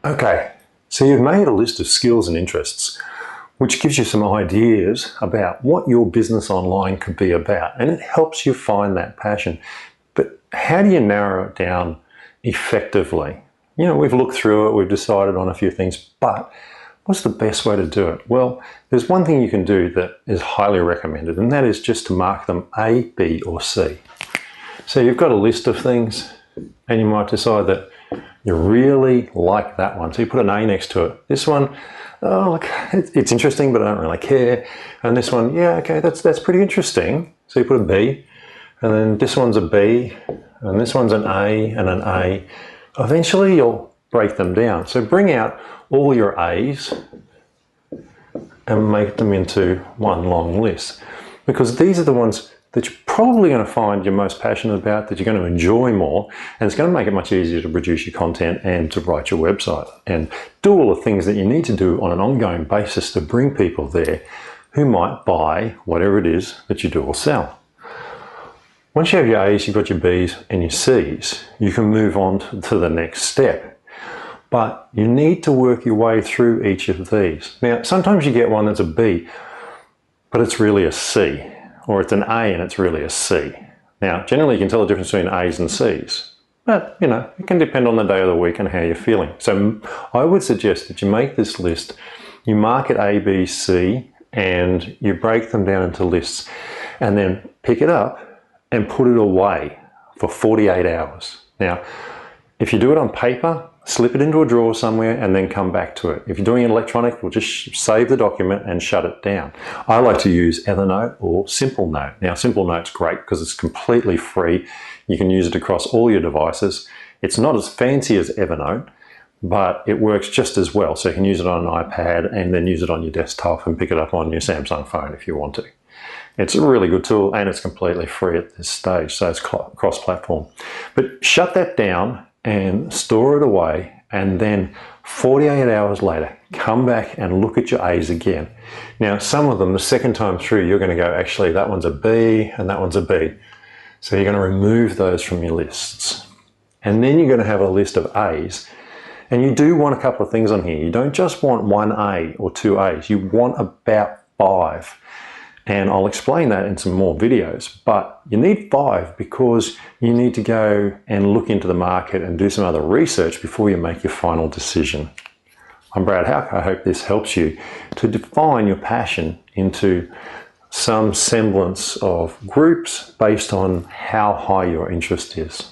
Okay, so you've made a list of skills and interests, which gives you some ideas about what your business online could be about, and it helps you find that passion. But how do you narrow it down effectively? You know, we've looked through it, we've decided on a few things, but what's the best way to do it? Well, there's one thing you can do that is highly recommended, and that is just to mark them A, B, or C. So you've got a list of things, and you might decide that you really like that one. So you put an A next to it. This one, oh, look, it's interesting, but I don't really care. And this one, yeah, okay, that's pretty interesting. So you put a B, and then this one's a B, and this one's an A and an A. Eventually you'll break them down. So bring out all your A's and make them into one long list, because these are the ones that you're probably going to find you're most passionate about, that you're going to enjoy more, and it's going to make it much easier to produce your content and to write your website and do all the things that you need to do on an ongoing basis to bring people there who might buy whatever it is that you do or sell. Once you have your A's, you've got your B's and your C's, you can move on to the next step. But you need to work your way through each of these. Now, sometimes you get one that's a B, but it's really a C. Or it's an A and it's really a C. Now, generally you can tell the difference between A's and C's, but you know, it can depend on the day of the week and how you're feeling. So I would suggest that you make this list, you mark it A, B, C, and you break them down into lists, and then pick it up and put it away for 48 hours. Now, if you do it on paper, slip it into a drawer somewhere and then come back to it. If you're doing it electronic, we'll just save the document and shut it down. I like to use Evernote or Simple Note. Now, Simple Note's great because it's completely free. You can use it across all your devices. It's not as fancy as Evernote, but it works just as well. So you can use it on an iPad and then use it on your desktop and pick it up on your Samsung phone if you want to. It's a really good tool and it's completely free at this stage, so it's cross-platform. But shut that down and store it away, and then 48 hours later, come back and look at your A's again. Now, some of them, the second time through, you're going to go, actually, that one's a B and that one's a B. So you're going to remove those from your lists. And then you're going to have a list of A's. And you do want a couple of things on here. You don't just want one A or two A's. You want about 5. And I'll explain that in some more videos, but you need 5 because you need to go and look into the market and do some other research before you make your final decision. I'm Brad Hauck. I hope this helps you to define your passion into some semblance of groups based on how high your interest is.